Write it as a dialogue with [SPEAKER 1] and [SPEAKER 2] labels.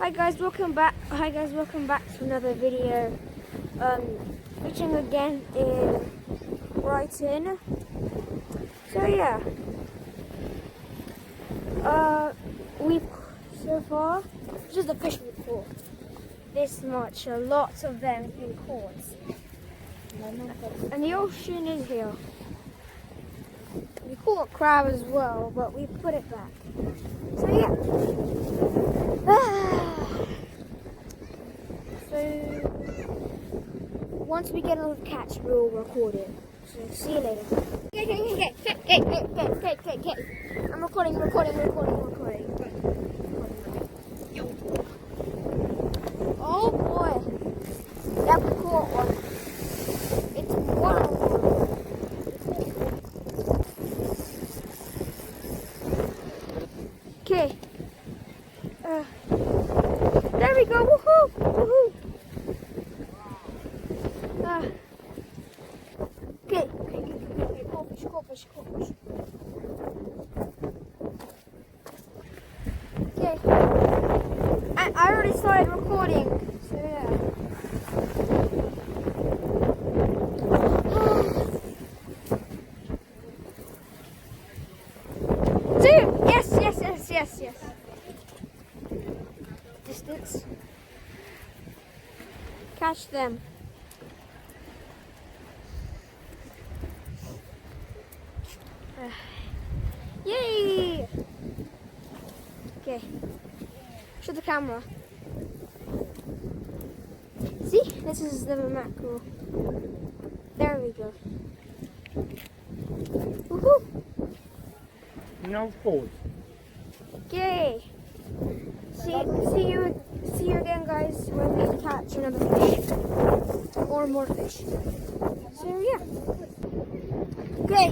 [SPEAKER 1] Hi guys, welcome back to another video. Fishing again in Brighton. So yeah, we've so far just the fish we caught this much. Lots of them have been caught, and the ocean is here. We caught a crab as well, but we put it back. So yeah. So once we get another catch, we'll record it. So see you later. Okay. I'm recording. Oh boy, that we caught one. It's one. Okay. There we go. Woohoo! Okay. Caught fish. Okay. I already started recording. So yeah. Two. Yes. Distance. Catch them. Yay! Okay. Show the camera. See? This is the mackerel. There we go. Woohoo!
[SPEAKER 2] No pause.
[SPEAKER 1] Okay. See you again, guys, when we catch another fish. Or more fish. So yeah. Okay.